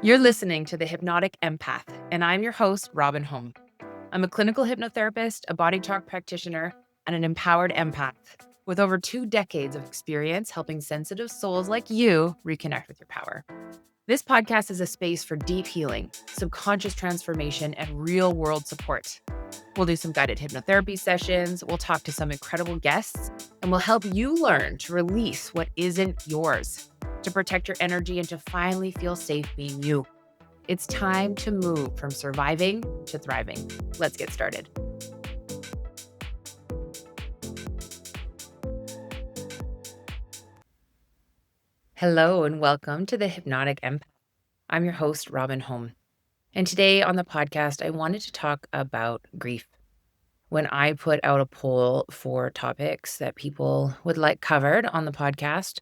You're listening to the Hypnotic Empath, and I'm your host, Robyn Holm. I'm a clinical hypnotherapist, a body talk practitioner, and an empowered empath with over 2 decades of experience helping sensitive souls like you reconnect with your power. This podcast is a space for deep healing, subconscious transformation, and real-world support. We'll do some guided hypnotherapy sessions, we'll talk to some incredible guests, and we'll help you learn to release what isn't yours, to protect your energy, and to finally feel safe being you. It's time to move from surviving to thriving. Let's get started. Hello, and welcome to the Hypnotic Empath. I'm your host, Robyn Holm. And today on the podcast, I wanted to talk about grief. When I put out a poll for topics that people would like covered on the podcast,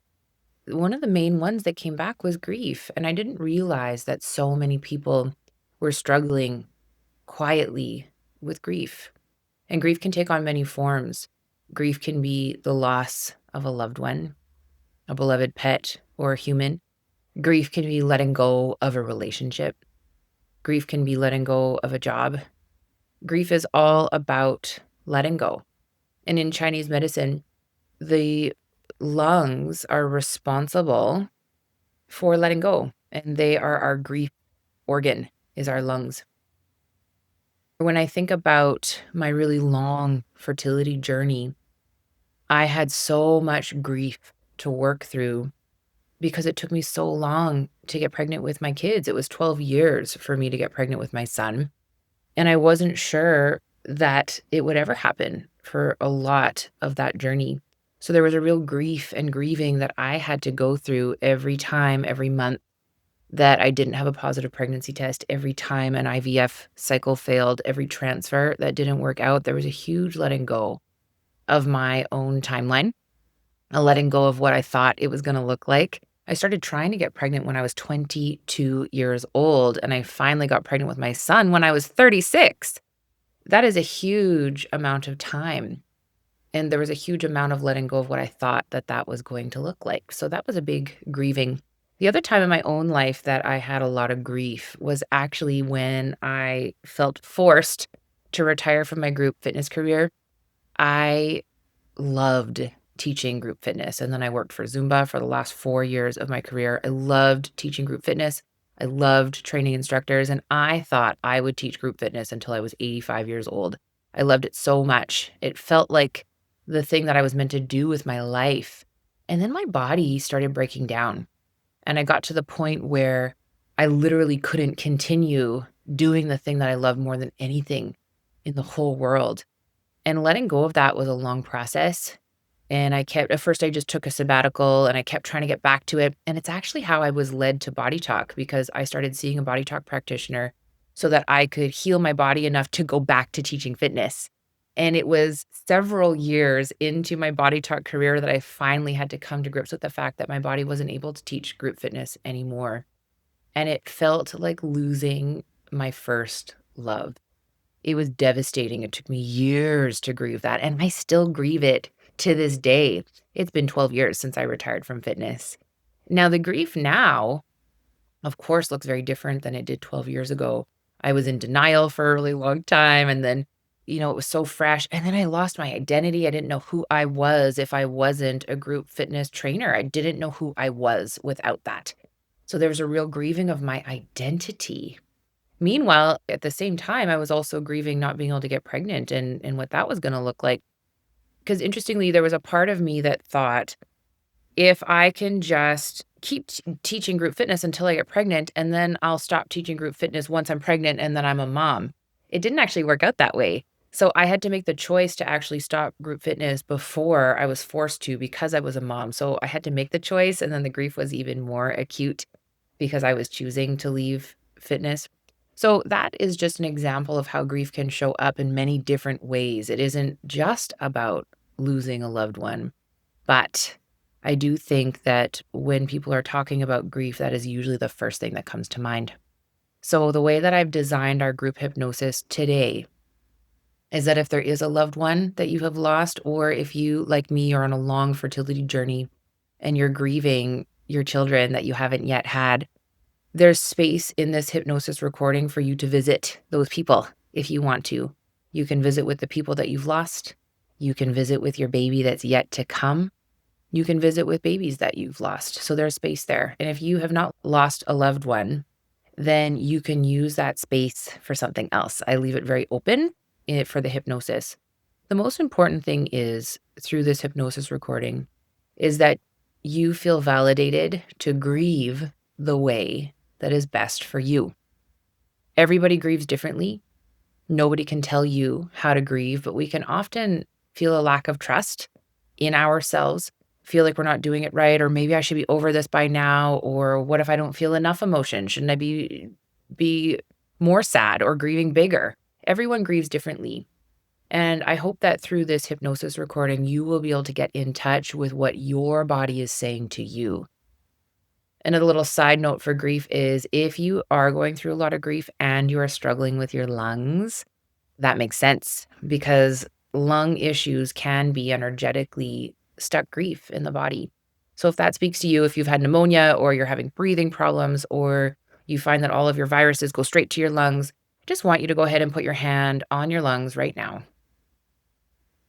one of the main ones that came back was grief. And I didn't realize that so many people were struggling quietly with grief. And grief can take on many forms. Grief can be the loss of a loved one, a beloved pet or a human. Grief can be letting go of a relationship. Grief can be letting go of a job. Grief is all about letting go. And in Chinese medicine, the lungs are responsible for letting go, and they are our grief organ, is our lungs. When I think about my really long fertility journey, I had so much grief to work through because it took me so long to get pregnant with my kids. It was 12 years for me to get pregnant with my son. And I wasn't sure that it would ever happen for a lot of that journey. So there was a real grief and grieving that I had to go through every time, every month that I didn't have a positive pregnancy test, every time an IVF cycle failed, every transfer that didn't work out. There was a huge letting go of my own timeline, a letting go of what I thought it was going to look like. I started trying to get pregnant when I was 22 years old, and I finally got pregnant with my son when I was 36. That is a huge amount of time. And there was a huge amount of letting go of what I thought that was going to look like. So that was a big grieving. The other time in my own life that I had a lot of grief was actually when I felt forced to retire from my group fitness career. I loved teaching group fitness. And then I worked for Zumba for the last 4 years of my career. I loved teaching group fitness. I loved training instructors. And I thought I would teach group fitness until I was 85 years old. I loved it so much. It felt like the thing that I was meant to do with my life. And then my body started breaking down. And I got to the point where I literally couldn't continue doing the thing that I loved more than anything in the whole world. And letting go of that was a long process. And at first I just took a sabbatical and I kept trying to get back to it. And it's actually how I was led to body talk, because I started seeing a body talk practitioner so that I could heal my body enough to go back to teaching fitness. And it was several years into my body talk career that I finally had to come to grips with the fact that my body wasn't able to teach group fitness anymore. And it felt like losing my first love. It was devastating. It took me years to grieve that, and I still grieve it to this day. It's been 12 years since I retired from fitness. Now, the grief now, of course, looks very different than it did 12 years ago. I was in denial for a really long time, and then it was so fresh. And then I lost my identity. I didn't know who I was if I wasn't a group fitness trainer. I didn't know who I was without that. So there was a real grieving of my identity. Meanwhile, at the same time, I was also grieving not being able to get pregnant and what that was going to look like. Because interestingly, there was a part of me that thought, if I can just keep teaching group fitness until I get pregnant, and then I'll stop teaching group fitness once I'm pregnant and then I'm a mom. It didn't actually work out that way. So I had to make the choice to actually stop group fitness before I was forced to, because I was a mom. So I had to make the choice, and then the grief was even more acute because I was choosing to leave fitness. So that is just an example of how grief can show up in many different ways. It isn't just about losing a loved one, but I do think that when people are talking about grief, that is usually the first thing that comes to mind. So the way that I've designed our group hypnosis today is that if there is a loved one that you have lost, or if you, like me, are on a long fertility journey and you're grieving your children that you haven't yet had, There's space in this hypnosis recording for you to visit those people if you want to. You can visit with the people that you've lost. You can visit with your baby that's yet to come. You can visit with babies that you've lost. So there's space there. And if you have not lost a loved one, then you can use that space for something else. I leave it very open for the hypnosis. The most important thing is through this hypnosis recording is that you feel validated to grieve the way that is best for you. Everybody grieves differently. Nobody can tell you how to grieve, but we can often feel a lack of trust in ourselves, feel like we're not doing it right, or maybe I should be over this by now, or what if I don't feel enough emotion? Shouldn't I be more sad or grieving bigger? Everyone grieves differently. And I hope that through this hypnosis recording, you will be able to get in touch with what your body is saying to you. And a little side note for grief is if you are going through a lot of grief and you are struggling with your lungs, that makes sense because lung issues can be energetically stuck grief in the body. So if that speaks to you, if you've had pneumonia or you're having breathing problems or you find that all of your viruses go straight to your lungs, I just want you to go ahead and put your hand on your lungs right now.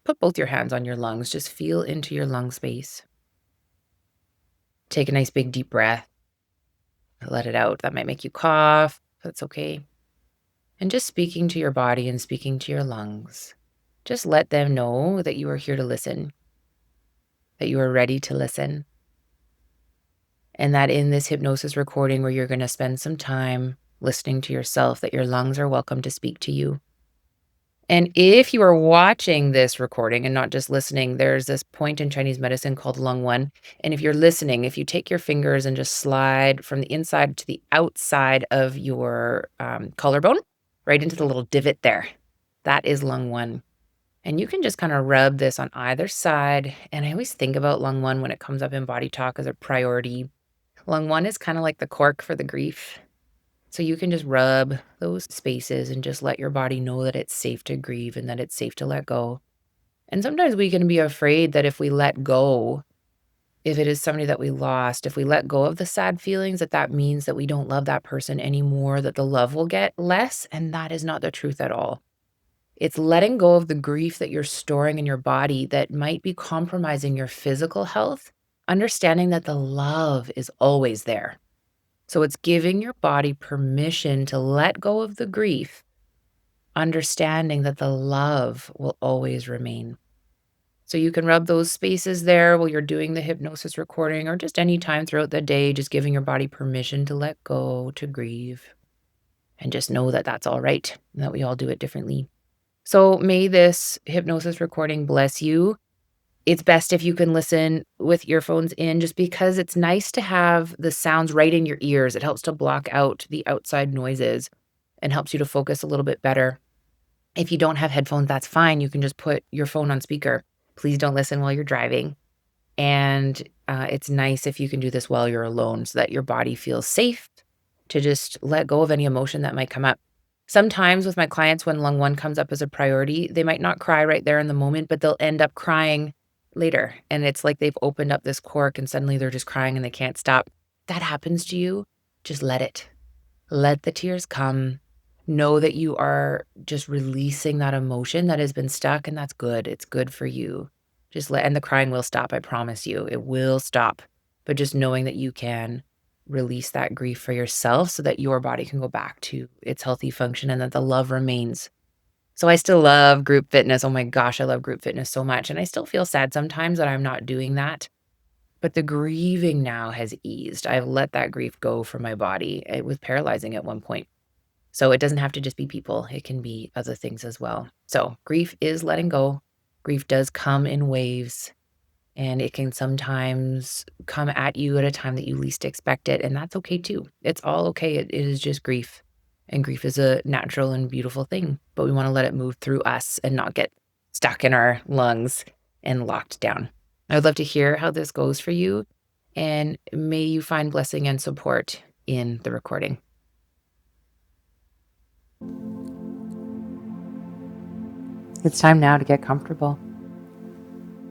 Put both your hands on your lungs. Just feel into your lung space. Take a nice big deep breath. Let it out. That might make you cough. That's okay. And just speaking to your body and speaking to your lungs, just let them know that you are here to listen, that you are ready to listen, and that in this hypnosis recording where you're going to spend some time listening to yourself, that your lungs are welcome to speak to you. And if you are watching this recording and not just listening, there's this point in Chinese medicine called lung one. And if you're listening, if you take your fingers and just slide from the inside to the outside of your collarbone, right into the little divot there, that is lung one. And you can just kind of rub this on either side. And I always think about lung one when it comes up in body talk as a priority. Lung one is kind of like the cork for the grief. So you can just rub those spaces and just let your body know that it's safe to grieve and that it's safe to let go. And sometimes we can be afraid that if we let go, if it is somebody that we lost, if we let go of the sad feelings, that means that we don't love that person anymore, that the love will get less. And that is not the truth at all. It's letting go of the grief that you're storing in your body that might be compromising your physical health, understanding that the love is always there. So it's giving your body permission to let go of the grief, understanding that the love will always remain. So you can rub those spaces there while you're doing the hypnosis recording or just any time throughout the day, just giving your body permission to let go, to grieve, and just know that that's all right and that we all do it differently. So may this hypnosis recording bless you. It's best if you can listen with earphones in just because it's nice to have the sounds right in your ears. It helps to block out the outside noises and helps you to focus a little bit better. If you don't have headphones, that's fine. You can just put your phone on speaker. Please don't listen while you're driving. And it's nice if you can do this while you're alone so that your body feels safe to just let go of any emotion that might come up. Sometimes with my clients, when lung one comes up as a priority, they might not cry right there in the moment, but they'll end up crying later. And it's like they've opened up this cork and suddenly they're just crying and they can't stop. That happens to you. Just let it. Let the tears come. Know that you are just releasing that emotion that has been stuck, and that's good. It's good for you. And the crying will stop. I promise you, it will stop. But just knowing that you can release that grief for yourself so that your body can go back to its healthy function and that the love remains. So I still love group fitness. Oh my gosh, I love group fitness so much. And I still feel sad sometimes that I'm not doing that. But the grieving now has eased. I've let that grief go from my body. It was paralyzing at one point. So it doesn't have to just be people. It can be other things as well. So grief is letting go. Grief does come in waves. And it can sometimes come at you at a time that you least expect it. And that's okay too. It's all okay. It is just grief. And grief is a natural and beautiful thing. But we want to let it move through us and not get stuck in our lungs and locked down. I would love to hear how this goes for you. And may you find blessing and support in the recording. It's time now to get comfortable.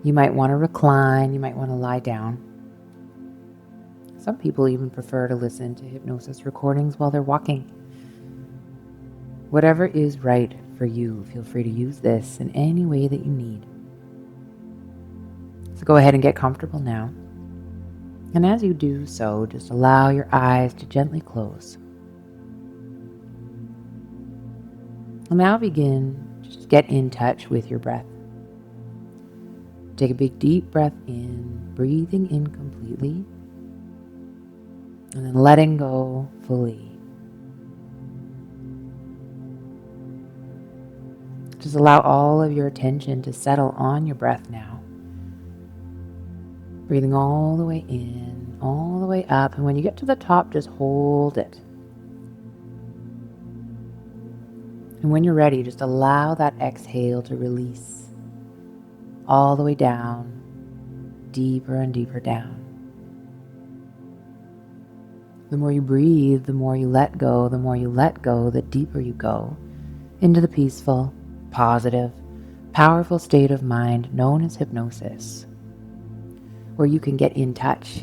You might want to recline, you might want to lie down. Some people even prefer to listen to hypnosis recordings while they're walking. Whatever is right for you, feel free to use this in any way that you need. So go ahead and get comfortable now. And as you do so, just allow your eyes to gently close. And now begin to just get in touch with your breath. Take a big deep breath in, breathing in completely, and then letting go fully. Just allow all of your attention to settle on your breath now. Breathing all the way in, all the way up, and when you get to the top, just hold it. And when you're ready, just allow that exhale to release all the way down, deeper and deeper down. The more you breathe, the more you let go. The more you let go, the deeper you go into the peaceful, positive, powerful state of mind known as hypnosis, where you can get in touch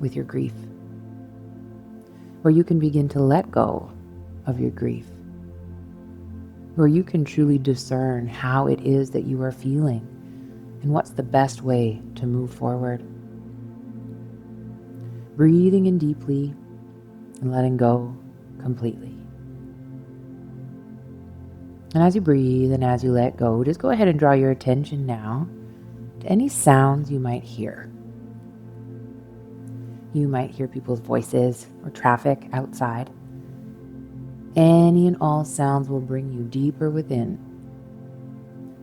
with your grief, where you can begin to let go of your grief, where you can truly discern how it is that you are feeling and what's the best way to move forward. Breathing in deeply and letting go completely. And as you breathe and as you let go, just go ahead and draw your attention now to any sounds you might hear. You might hear people's voices or traffic outside. Any and all sounds will bring you deeper within.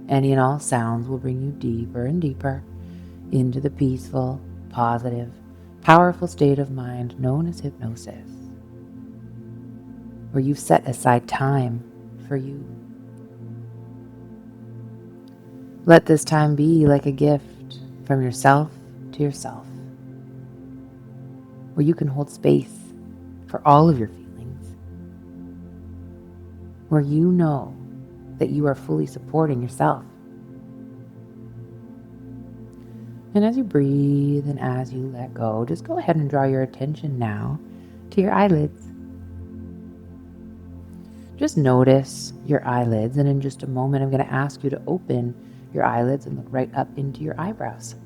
Any and all sounds will bring you deeper and deeper into the peaceful, positive, powerful state of mind known as hypnosis, where you've set aside time for you. Let this time be like a gift from yourself to yourself, where you can hold space for all of your feelings, where you know that you are fully supporting yourself. And as you breathe and as you let go, just go ahead and draw your attention now to your eyelids. Just notice your eyelids, and in just a moment I'm going to ask you to open your eyelids and look right up into your eyebrows.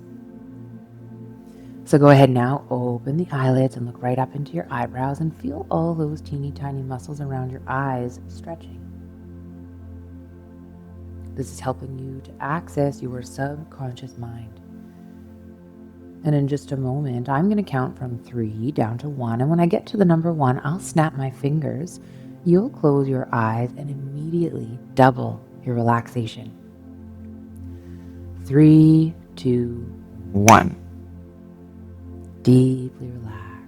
So go ahead now, open the eyelids and look right up into your eyebrows and feel all those teeny tiny muscles around your eyes stretching. This is helping you to access your subconscious mind. And in just a moment, I'm going to count from 3 down to 1. And when I get to the number 1, I'll snap my fingers. You'll close your eyes and immediately double your relaxation. 3, 2, 1. Deeply relax.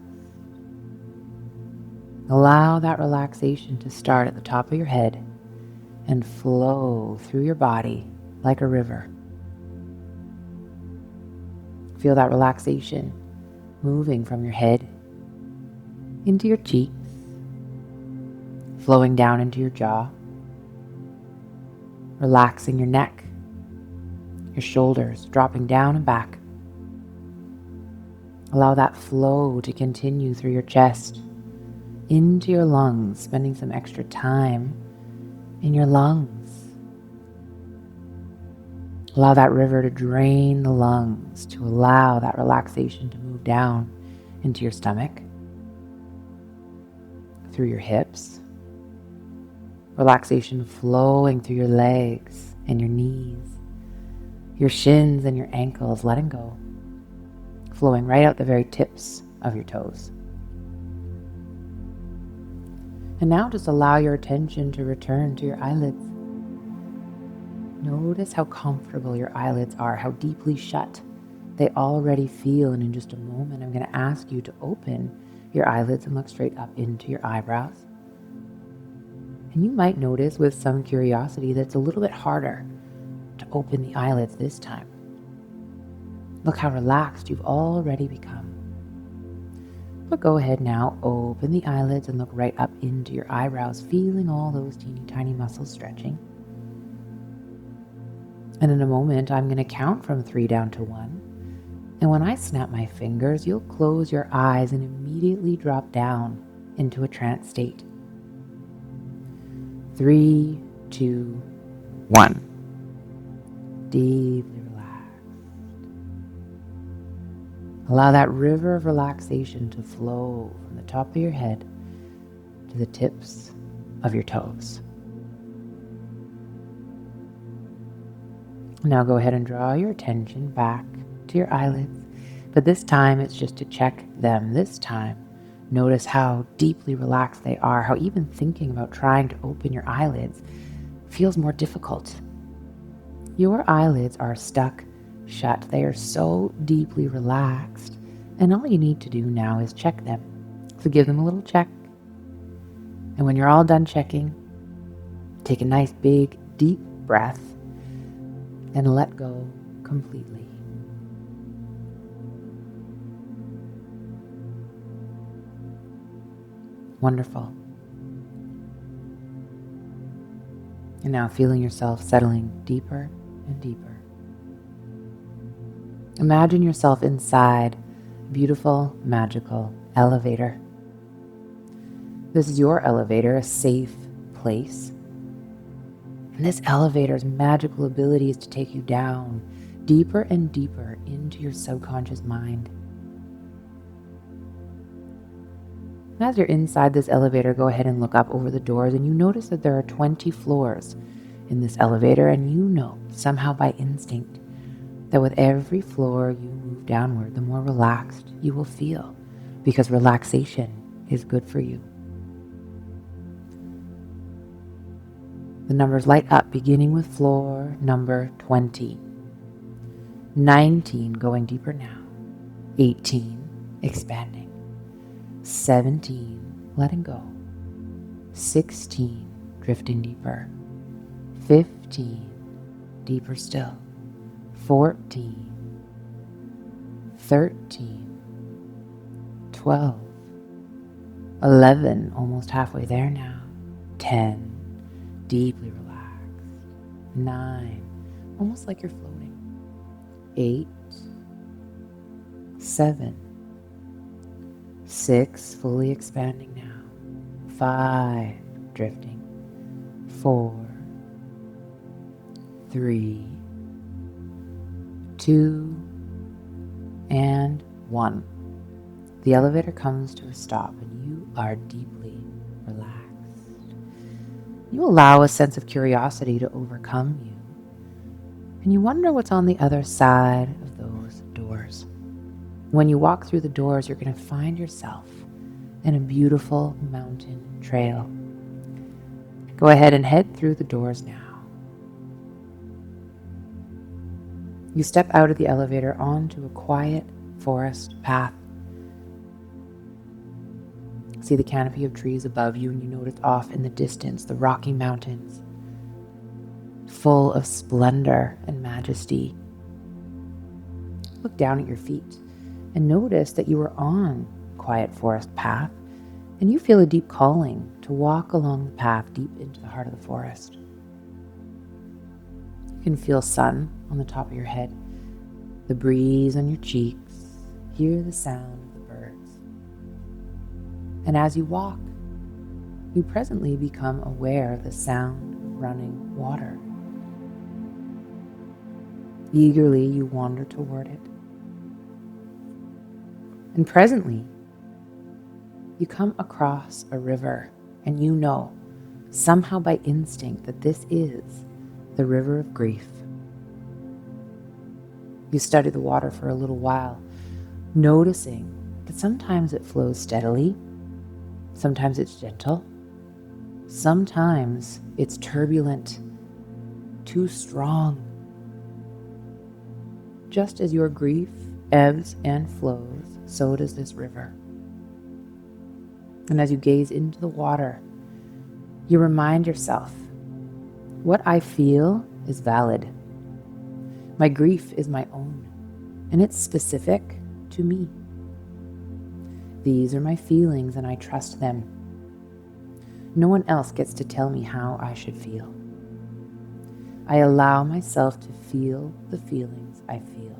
Allow that relaxation to start at the top of your head and flow through your body like a river. Feel that relaxation moving from your head into your cheeks, flowing down into your jaw, relaxing your neck, your shoulders dropping down and back. Allow that flow to continue through your chest, into your lungs, spending some extra time in your lungs. Allow that river to drain the lungs, to allow that relaxation to move down into your stomach, through your hips. Relaxation flowing through your legs and your knees, your shins and your ankles, letting go, flowing right out the very tips of your toes. And now just allow your attention to return to your eyelids. Notice how comfortable your eyelids are, how deeply shut they already feel. And in just a moment, I'm going to ask you to open your eyelids and look straight up into your eyebrows. And you might notice with some curiosity that it's a little bit harder to open the eyelids this time. Look how relaxed you've already become. But go ahead now, open the eyelids and look right up into your eyebrows, feeling all those teeny tiny muscles stretching. And in a moment, I'm going to count from 3 down to 1. And when I snap my fingers, you'll close your eyes and immediately drop down into a trance state. 3, 2, 1. Deeply relax. Allow that river of relaxation to flow from the top of your head to the tips of your toes. Now go ahead and draw your attention back to your eyelids, but this time it's just to check them. This time, notice how deeply relaxed they are, how even thinking about trying to open your eyelids feels more difficult. Your eyelids are stuck shut. They are so deeply relaxed, and all you need to do now is check them. So give them a little check, and when you're all done checking, take a nice big deep breath and let go completely. Wonderful. And now feeling yourself settling deeper and deeper. Imagine yourself inside a beautiful, magical elevator. This is your elevator, a safe place. And this elevator's magical ability is to take you down deeper and deeper into your subconscious mind. As you're inside this elevator, go ahead and look up over the doors, and you notice that there are 20 floors in this elevator, and you know somehow by instinct that with every floor you move downward, the more relaxed you will feel, because relaxation is good for you. The numbers light up, beginning with floor number 20. 19, going deeper now. 18, expanding. 17, letting go. 16, drifting deeper. 15, deeper still. 14, 13, 12, 11, almost halfway there now. 10, deeply relaxed. 9, almost like you're floating. 8, 7, 6, fully expanding now. 5, drifting. 4, 3, 2, and 1. The elevator comes to a stop and you are deeply relaxed. You allow a sense of curiosity to overcome you, and you wonder what's on the other side of those doors. When you walk through the doors, you're going to find yourself in a beautiful mountain trail. Go ahead and head through the doors now. You step out of the elevator onto a quiet forest path. See the canopy of trees above you, and you notice off in the distance the Rocky Mountains, full of splendor and majesty. Look down at your feet and notice that you are on a quiet forest path, and you feel a deep calling to walk along the path deep into the heart of the forest. You can feel sun on the top of your head, the breeze on your cheeks, hear the sound of the birds. And as you walk, you presently become aware of the sound of running water. Eagerly, you wander toward it. And presently, you come across a river, and you know, somehow by instinct, that this is the river of grief. You study the water for a little while, noticing that sometimes it flows steadily, sometimes it's gentle, sometimes it's turbulent, too strong. Just as your grief ebbs and flows, so does this river. And as you gaze into the water, you remind yourself, what I feel is valid. My grief is my own, and it's specific to me. These are my feelings, and I trust them. No one else gets to tell me how I should feel. I allow myself to feel the feelings I feel.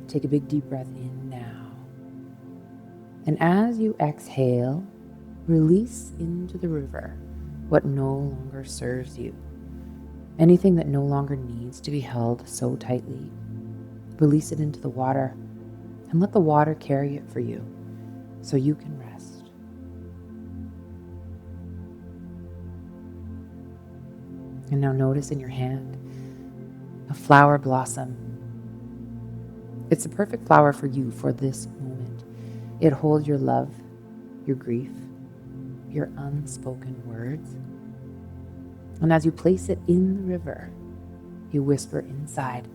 Take a big deep breath in now. And as you exhale, release into the river what no longer serves you. Anything that no longer needs to be held so tightly, release it into the water and let the water carry it for you so you can rest. And now notice in your hand a flower blossom. It's the perfect flower for you for this moment. It holds your love, your grief, your unspoken words. And as you place it in the river, you whisper inside,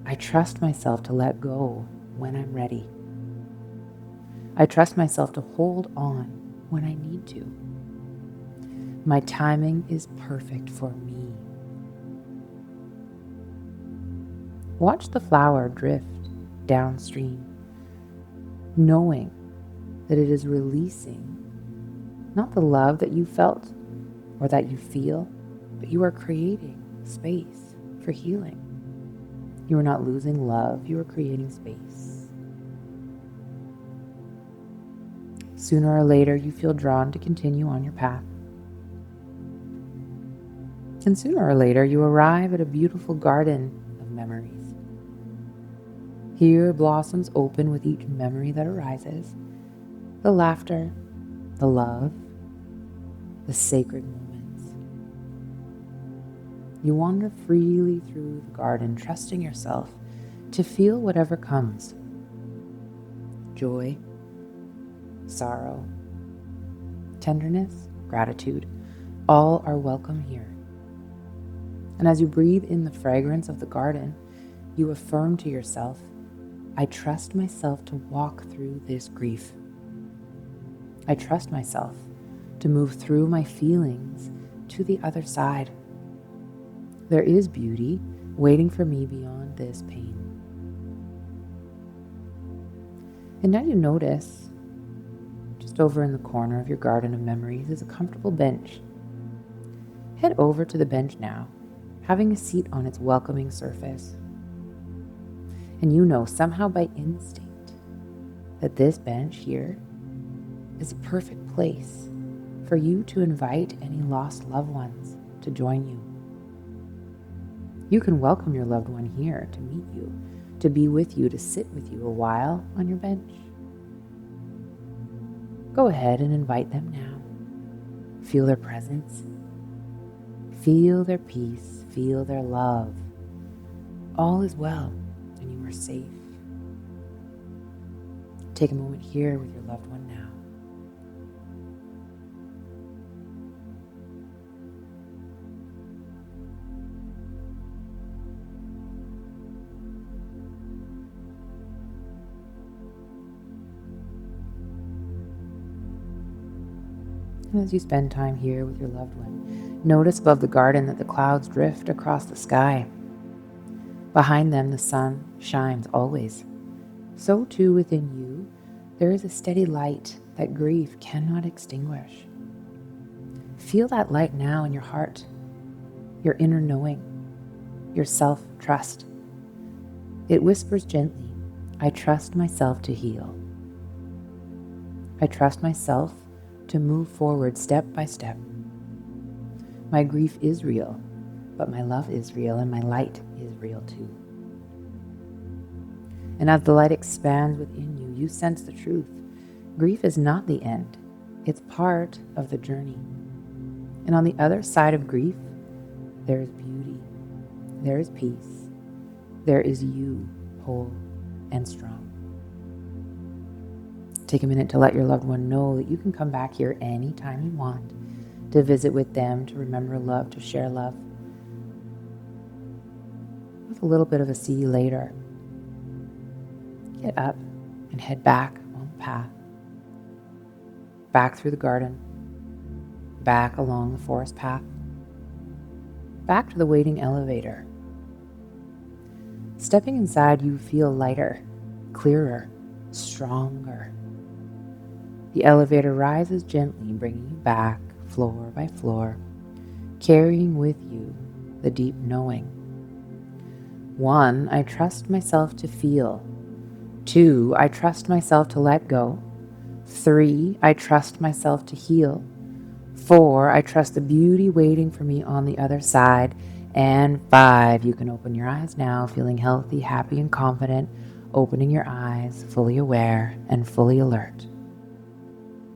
I trust myself to let go when I'm ready. I trust myself to hold on when I need to. My timing is perfect for me. Watch the flower drift downstream, knowing that it is releasing not the love that you felt or that you feel, but you are creating space for healing. You are not losing love, you are creating space. Sooner or later, you feel drawn to continue on your path. And sooner or later, you arrive at a beautiful garden of memories. Here, blossoms open with each memory that arises. The laughter, the love, the sacred moments. You wander freely through the garden, trusting yourself to feel whatever comes. Joy, sorrow, tenderness, gratitude, all are welcome here. And as you breathe in the fragrance of the garden, you affirm to yourself, I trust myself to walk through this grief. I trust myself to move through my feelings to the other side. There is beauty waiting for me beyond this pain. And now you notice, just over in the corner of your garden of memories is a comfortable bench. Head over to the bench now, having a seat on its welcoming surface. And you know somehow by instinct that this bench here is a perfect place for you to invite any lost loved ones to join you. You can welcome your loved one here to meet you, to be with you, to sit with you a while on your bench. Go ahead and invite them now. Feel their presence. Feel their peace. Feel their love. All is well, and you are safe. Take a moment here with your loved one now. And as you spend time here with your loved one, notice above the garden that the clouds drift across the sky. Behind them, the sun shines always. So too within you, there is a steady light that grief cannot extinguish. Feel that light now in your heart, your inner knowing, your self-trust. It whispers gently, I trust myself to heal. I trust myself to move forward step by step. My grief is real, but my love is real and my light is real too. And as the light expands within you, you sense the truth. Grief is not the end. It's part of the journey. And on the other side of grief, there is beauty. There is peace. There is you, whole and strong. Take a minute to let your loved one know that you can come back here anytime you want, to visit with them, to remember love, to share love. With a little bit of a see you later. Get up and head back on the path. Back through the garden. Back along the forest path. Back to the waiting elevator. Stepping inside, you feel lighter, clearer, stronger. The elevator rises gently, bringing you back floor by floor, carrying with you the deep knowing. One, I trust myself to feel 2, I trust myself to let go. 3, I trust myself to heal. 4, I trust the beauty waiting for me on the other side. And 5, you can open your eyes now, feeling healthy, happy, and confident, opening your eyes, fully aware and fully alert.